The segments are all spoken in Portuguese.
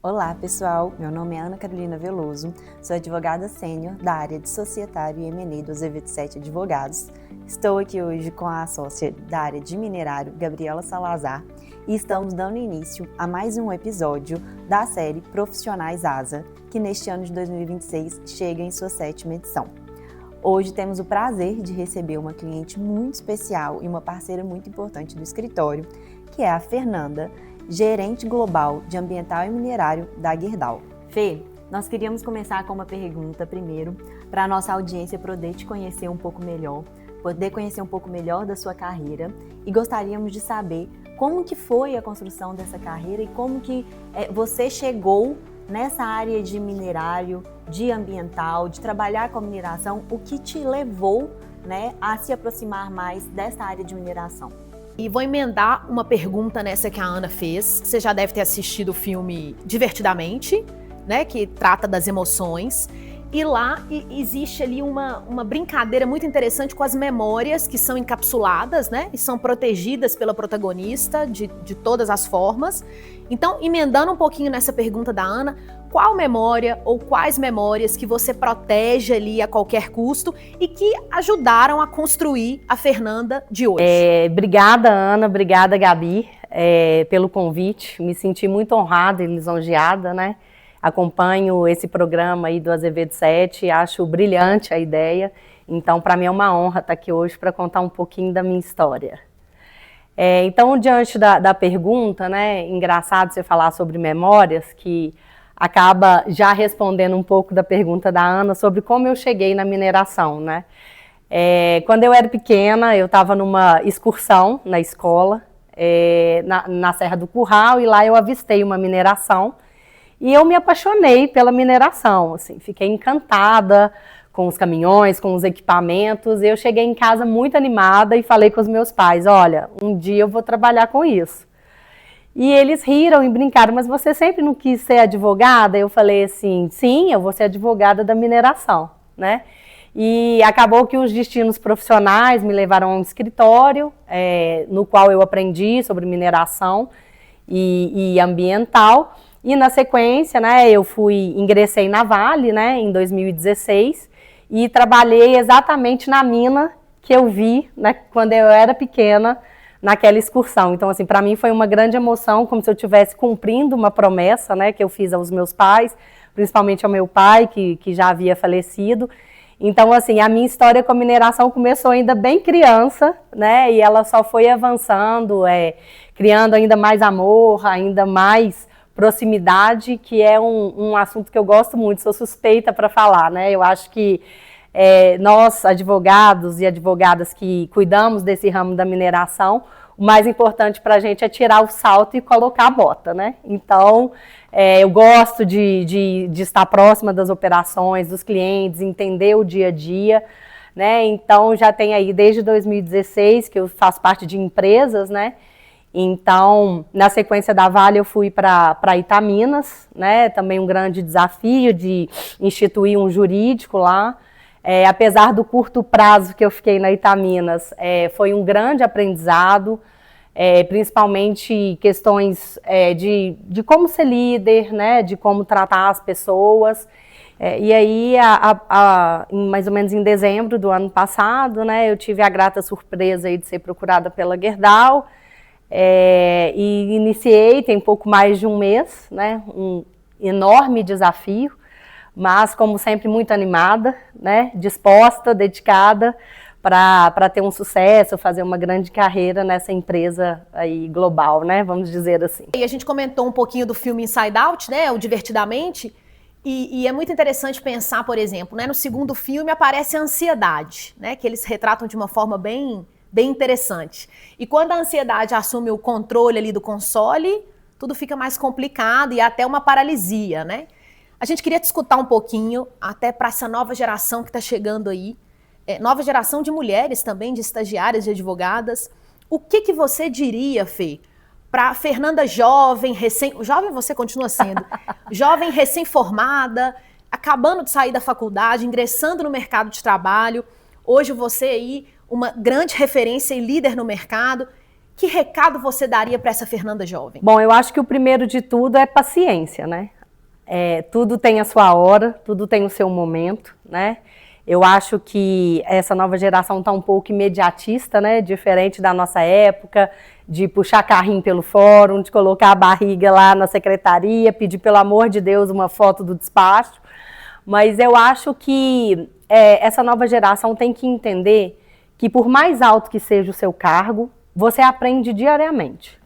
Olá pessoal, meu nome é Ana Carolina Veloso, sou advogada sênior da área de Societário e M&A do Azevedo 7 Advogados. Estou aqui hoje com a sócia da área de Minerário, Gabriela Salazar, e estamos dando início a mais um episódio da série Profissionais ASA, que neste ano de 2026 chega em sua 7ª edição. Hoje temos o prazer de receber uma cliente muito especial e uma parceira muito importante do escritório, que é a Fernanda, gerente global de ambiental e minerário da Gerdau. Fê, nós queríamos começar com uma pergunta primeiro, para a nossa audiência poder te conhecer um pouco melhor, poder conhecer um pouco melhor da sua carreira, e gostaríamos de saber como que foi a construção dessa carreira e como que você chegou nessa área de minerário, de ambiental, de trabalhar com mineração, o que te levou, a se aproximar mais dessa área de mineração. E vou emendar uma pergunta nessa que a Ana fez. Você já deve ter assistido o filme Divertidamente, né, que trata das emoções. E lá existe ali uma brincadeira muito interessante com as memórias que são encapsuladas, né, e são protegidas pela protagonista de todas as formas. Então, emendando um pouquinho nessa pergunta da Ana, qual memória ou quais memórias que você protege ali a qualquer custo e que ajudaram a construir a Fernanda de hoje? Obrigada, Ana, obrigada, Gabi, pelo convite. Me senti muito honrada e lisonjeada, né? Acompanho esse programa aí do Azevedo 7, acho brilhante a ideia. Então, para mim é uma honra estar aqui hoje para contar um pouquinho da minha história. Então, diante da pergunta, né, engraçado você falar sobre memórias, que acaba já respondendo um pouco da pergunta da Ana sobre como eu cheguei na mineração, né? Quando eu era pequena, eu estava numa excursão na escola, na Serra do Curral, e lá eu avistei uma mineração, e eu me apaixonei pela mineração, assim, fiquei encantada com os caminhões, com os equipamentos. Eu cheguei em casa muito animada e falei com os meus pais, olha, um dia eu vou trabalhar com isso. E eles riram e brincaram, mas você sempre não quis ser advogada? Eu falei assim, sim, eu vou ser advogada da mineração, né? E acabou que os destinos profissionais me levaram a um escritório, no qual eu aprendi sobre mineração e ambiental. E na sequência, né, eu ingressei na Vale, né, em 2016, e trabalhei exatamente na mina que eu vi, né, quando eu era pequena, naquela excursão. Então, assim, para mim foi uma grande emoção, como se eu estivesse cumprindo uma promessa, né, que eu fiz aos meus pais, principalmente ao meu pai, que já havia falecido. Então, assim, a minha história com a mineração começou ainda bem criança, né, e ela só foi avançando, criando ainda mais amor, ainda mais proximidade, que é um assunto que eu gosto muito, sou suspeita para falar, né? Eu acho que nós, advogados e advogadas que cuidamos desse ramo da mineração, o mais importante para a gente é tirar o salto e colocar a bota, né? Então, eu gosto de estar próxima das operações, dos clientes, entender o dia a dia, né? Então, já tem aí desde 2016 que eu faço parte de empresas, né? Então, na sequência da Vale, eu fui para Itaminas, né? Também um grande desafio de instituir um jurídico lá. Apesar do curto prazo que eu fiquei na Itaminas, foi um grande aprendizado, principalmente questões de como ser líder, né? De como tratar as pessoas. E aí, mais ou menos em dezembro do ano passado, né? Eu tive a grata surpresa aí de ser procurada pela Gerdau. E iniciei, tem pouco mais de um mês, né, um enorme desafio, mas como sempre muito animada, né, disposta, dedicada para ter um sucesso, fazer uma grande carreira nessa empresa aí global, né, vamos dizer assim. E a gente comentou um pouquinho do filme Inside Out, né, o Divertidamente, e é muito interessante pensar, por exemplo, né, no segundo filme aparece a ansiedade, né, que eles retratam de uma forma bem interessante. E quando a ansiedade assume o controle ali do console, tudo fica mais complicado e até uma paralisia, né? A gente queria te escutar um pouquinho, até para essa nova geração que está chegando aí, nova geração de mulheres também, de estagiárias, de advogadas. O que você diria, Fê, para Fernanda jovem você continua sendo, jovem recém-formada, acabando de sair da faculdade, ingressando no mercado de trabalho, hoje você aí uma grande referência e líder no mercado. que recado você daria para essa Fernanda jovem? Bom, eu acho que o primeiro de tudo é paciência, né? Tudo tem a sua hora, tudo tem o seu momento, né? Eu acho que essa nova geração está um pouco imediatista, né? Diferente da nossa época, de puxar carrinho pelo fórum, de colocar a barriga lá na secretaria, pedir, pelo amor de Deus, uma foto do despacho. Mas eu acho que essa nova geração tem que entender que, por mais alto que seja o seu cargo, você aprende diariamente.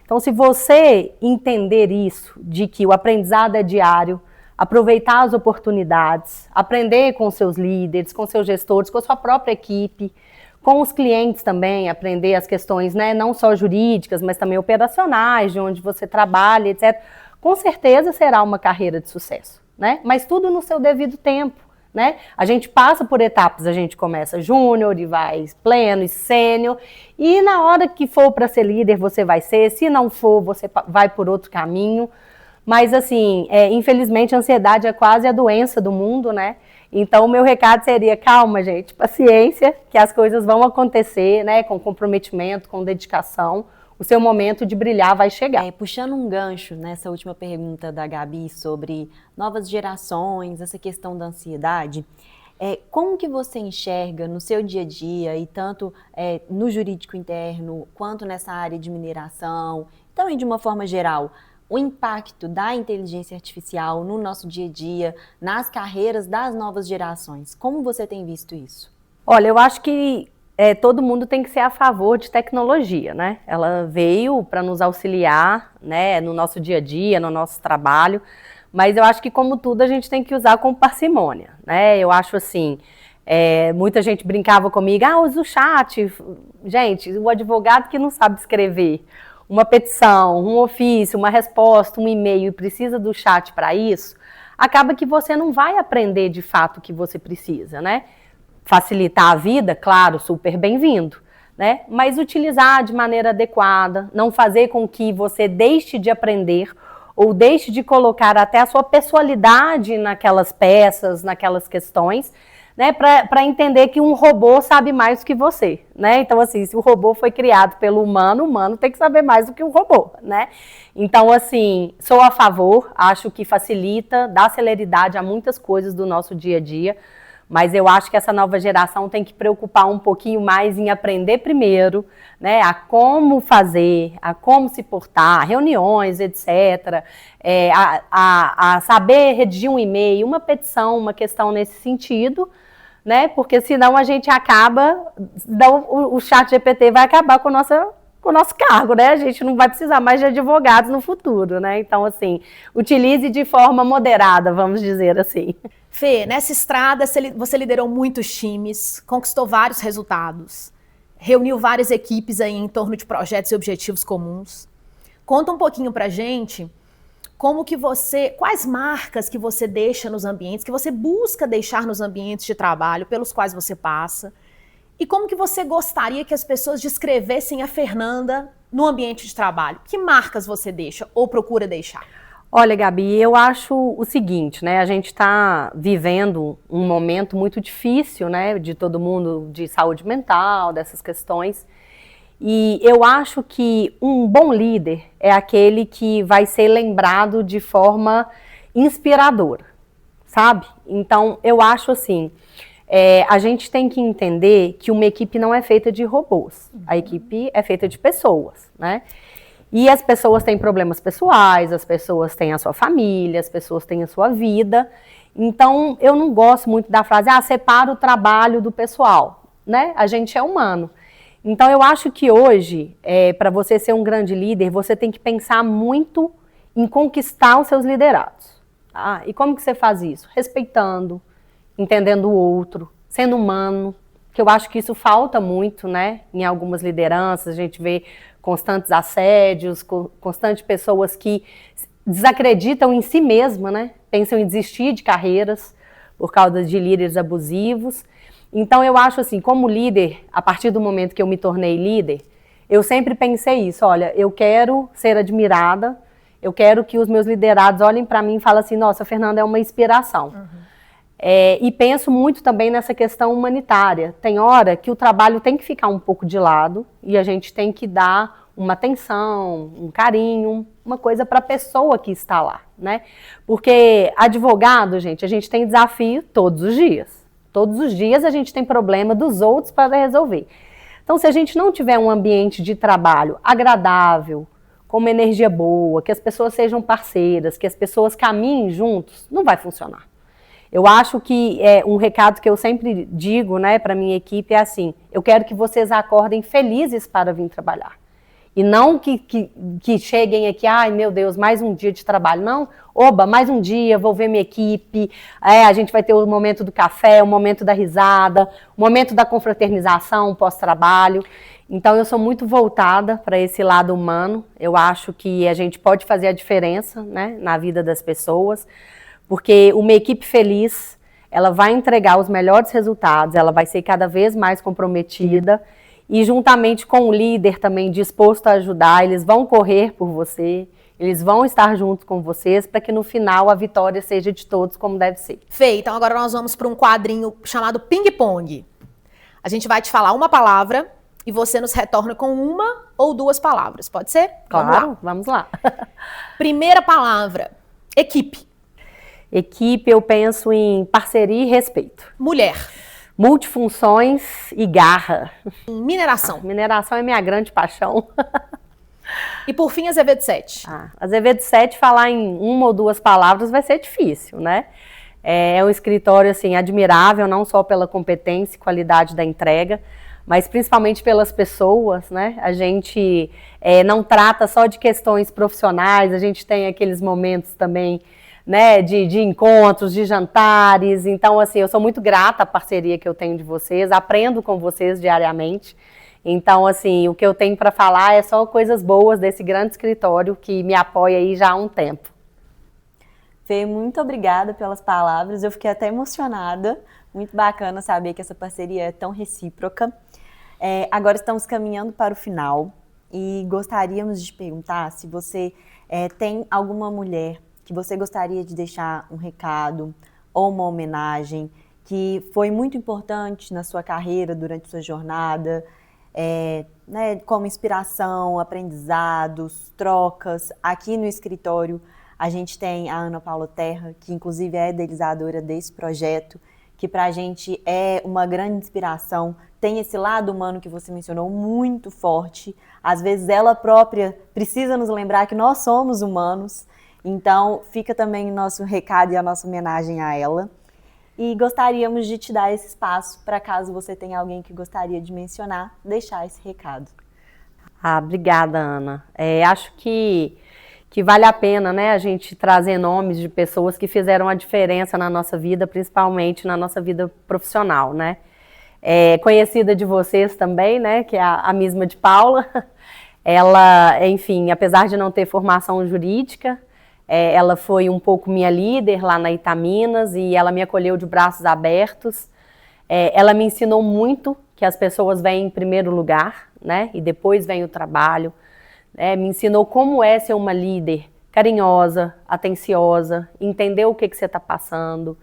Então, se você entender isso, de que o aprendizado é diário, aproveitar as oportunidades, aprender com seus líderes, com seus gestores, com a sua própria equipe, com os clientes também, aprender as questões, né, não só jurídicas, mas também operacionais, de onde você trabalha, etc. Com certeza será uma carreira de sucesso, né? Mas tudo no seu devido tempo, né? A gente passa por etapas, a gente começa júnior e vai pleno e sênior, e na hora que for para ser líder, você vai ser, se não for, você vai por outro caminho. Mas, assim, infelizmente, a ansiedade é quase a doença do mundo, né? Então, o meu recado seria, calma, gente, paciência, que as coisas vão acontecer, né? Com comprometimento, com dedicação. O seu momento de brilhar vai chegar. Puxando um gancho nessa última pergunta da Gabi sobre novas gerações, essa questão da ansiedade, como que você enxerga no seu dia a dia, e tanto no jurídico interno, quanto nessa área de mineração, também de uma forma geral, o impacto da inteligência artificial no nosso dia a dia, nas carreiras das novas gerações? Como você tem visto isso? Olha, eu acho que todo mundo tem que ser a favor de tecnologia, né? Ela veio para nos auxiliar, né, no nosso dia a dia, no nosso trabalho, mas eu acho que, como tudo, a gente tem que usar com parcimônia, né? Eu acho assim, muita gente brincava comigo, usa o chat. Gente, o advogado que não sabe escrever uma petição, um ofício, uma resposta, um e-mail, e precisa do chat para isso, acaba que você não vai aprender de fato o que você precisa, né? Facilitar a vida, claro, super bem-vindo, né? Mas utilizar de maneira adequada, não fazer com que você deixe de aprender ou deixe de colocar até a sua pessoalidade naquelas peças, naquelas questões, né, para entender que um robô sabe mais do que você, né? Então, assim, se o robô foi criado pelo humano, o humano tem que saber mais do que o robô, né? Então, assim, sou a favor, acho que facilita, dá celeridade a muitas coisas do nosso dia a dia, mas eu acho que essa nova geração tem que preocupar um pouquinho mais em aprender primeiro, né, a como fazer, a como se portar, reuniões, etc., a saber redigir um e-mail, uma petição, uma questão nesse sentido, né? Porque senão a gente acaba, o chat GPT vai acabar com o nosso cargo, né? A gente não vai precisar mais de advogados no futuro, né? Então, assim, utilize de forma moderada, vamos dizer assim. Fê, nessa estrada você liderou muitos times, conquistou vários resultados, reuniu várias equipes aí em torno de projetos e objetivos comuns. Conta um pouquinho pra gente quais marcas que você deixa nos ambientes, que você busca deixar nos ambientes de trabalho pelos quais você passa, e como que você gostaria que as pessoas descrevessem a Fernanda no ambiente de trabalho? Que marcas você deixa ou procura deixar? Olha, Gabi, eu acho o seguinte, né? A gente está vivendo um momento muito difícil, né? De todo mundo, de saúde mental, dessas questões. E eu acho que um bom líder é aquele que vai ser lembrado de forma inspiradora, sabe? Então, eu acho assim, a gente tem que entender que uma equipe não é feita de robôs. A equipe é feita de pessoas, né? E as pessoas têm problemas pessoais, as pessoas têm a sua família, as pessoas têm a sua vida. Então, eu não gosto muito da frase, separa o trabalho do pessoal, né? A gente é humano. Então, eu acho que hoje, para você ser um grande líder, você tem que pensar muito em conquistar os seus liderados. Tá? E como que você faz isso? Respeitando, entendendo o outro, sendo humano, que eu acho que isso falta muito, né? Em algumas lideranças, a gente vê constantes assédios, constantes pessoas que desacreditam em si mesma, né? Pensam em desistir de carreiras por causa de líderes abusivos. Então, eu acho assim, como líder, a partir do momento que eu me tornei líder, eu sempre pensei isso, olha, eu quero ser admirada, eu quero que os meus liderados olhem para mim e falem assim, nossa, a Fernanda é uma inspiração. E penso muito também nessa questão humanitária. Tem hora que o trabalho tem que ficar um pouco de lado e a gente tem que dar uma atenção, um carinho, uma coisa para a pessoa que está lá, né? Porque advogado, gente, a gente tem desafio todos os dias. Todos os dias a gente tem problema dos outros para resolver. Então, se a gente não tiver um ambiente de trabalho agradável, com uma energia boa, que as pessoas sejam parceiras, que as pessoas caminhem juntos, não vai funcionar. Eu acho que um recado que eu sempre digo, né, para minha equipe é assim: eu quero que vocês acordem felizes para vir trabalhar. E não que cheguem aqui, ai meu Deus, mais um dia de trabalho. Não, oba, mais um dia, vou ver minha equipe, a gente vai ter o momento do café, o momento da risada, o momento da confraternização pós-trabalho. Então eu sou muito voltada para esse lado humano. Eu acho que a gente pode fazer a diferença, né, na vida das pessoas. Porque uma equipe feliz, ela vai entregar os melhores resultados, ela vai ser cada vez mais comprometida e juntamente com o líder também disposto a ajudar, eles vão correr por você, eles vão estar juntos com vocês para que no final a vitória seja de todos como deve ser. Fê, então agora nós vamos para um quadrinho chamado Ping Pong. A gente vai te falar uma palavra e você nos retorna com uma ou duas palavras, pode ser? Claro, vamos lá. Primeira palavra, equipe. Equipe, eu penso em parceria e respeito. Mulher. Multifunções e garra. Mineração. Mineração é minha grande paixão. E por fim, Azevedo 7. Azevedo 7, falar em uma ou duas palavras vai ser difícil, né? É um escritório assim, admirável, não só pela competência e qualidade da entrega, mas principalmente pelas pessoas, né? A gente não trata só de questões profissionais, a gente tem aqueles momentos também, né, de encontros, de jantares. Então, assim, eu sou muito grata à parceria que eu tenho de vocês, aprendo com vocês diariamente. Então, assim, o que eu tenho para falar é só coisas boas desse grande escritório que me apoia aí já há um tempo. Fê, muito obrigada pelas palavras, eu fiquei até emocionada, muito bacana saber que essa parceria é tão recíproca. Agora estamos caminhando para o final e gostaríamos de te perguntar se você tem alguma mulher que você gostaria de deixar um recado ou uma homenagem que foi muito importante na sua carreira, durante sua jornada, né, como inspiração, aprendizados, trocas. Aqui no escritório a gente tem a Ana Paula Terra, que inclusive é idealizadora desse projeto, que para a gente é uma grande inspiração. Tem esse lado humano que você mencionou muito forte. Às vezes ela própria precisa nos lembrar que nós somos humanos. Então, fica também o nosso recado e a nossa homenagem a ela. E gostaríamos de te dar esse espaço para caso você tenha alguém que gostaria de mencionar, deixar esse recado. Obrigada, Ana. Acho que vale a pena, né, a gente trazer nomes de pessoas que fizeram a diferença na nossa vida, principalmente na nossa vida profissional, né? Conhecida de vocês também, né, que é a mesma de Paula. Ela, enfim, apesar de não ter formação jurídica, ela foi um pouco minha líder lá na Itaminas e ela me acolheu de braços abertos. Ela me ensinou muito que as pessoas vêm em primeiro lugar, né? E depois vem o trabalho. Me ensinou como é ser uma líder carinhosa, atenciosa, entender o que você está passando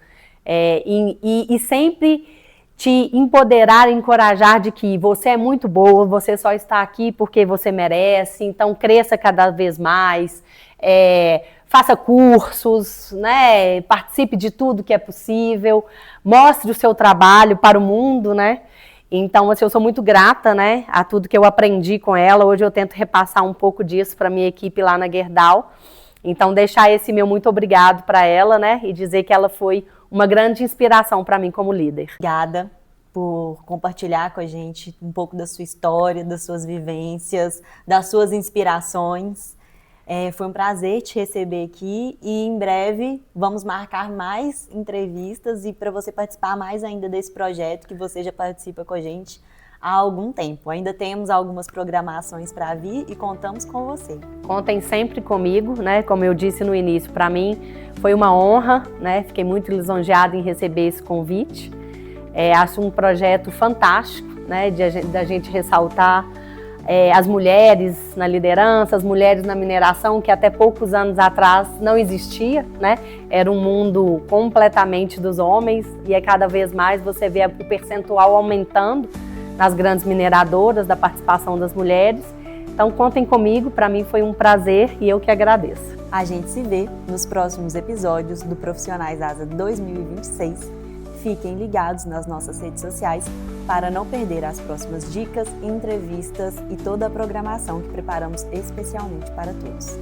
e sempre te empoderar, encorajar de que você é muito boa, você só está aqui porque você merece, então cresça cada vez mais. Faça cursos, né? Participe de tudo que é possível, mostre o seu trabalho para o mundo, né? Então, assim, eu sou muito grata, né, a tudo que eu aprendi com ela. Hoje eu tento repassar um pouco disso para a minha equipe lá na Gerdau. Então, deixar esse meu muito obrigado para ela, né, e dizer que ela foi uma grande inspiração para mim como líder. Obrigada por compartilhar com a gente um pouco da sua história, das suas vivências, das suas inspirações. Foi um prazer te receber aqui e em breve vamos marcar mais entrevistas e para você participar mais ainda desse projeto que você já participa com a gente há algum tempo. Ainda temos algumas programações para vir e contamos com você. Contem sempre comigo, né? Como eu disse no início, para mim foi uma honra, né? Fiquei muito lisonjeada em receber esse convite. Acho um projeto fantástico, né? Da gente ressaltar as mulheres na liderança, as mulheres na mineração, que até poucos anos atrás não existia, né? Era um mundo completamente dos homens, e cada vez mais você vê o percentual aumentando nas grandes mineradoras, da participação das mulheres. Então contem comigo, para mim foi um prazer e eu que agradeço. A gente se vê nos próximos episódios do Profissionais ASA 2026. Fiquem ligados nas nossas redes sociais para não perder as próximas dicas, entrevistas e toda a programação que preparamos especialmente para todos.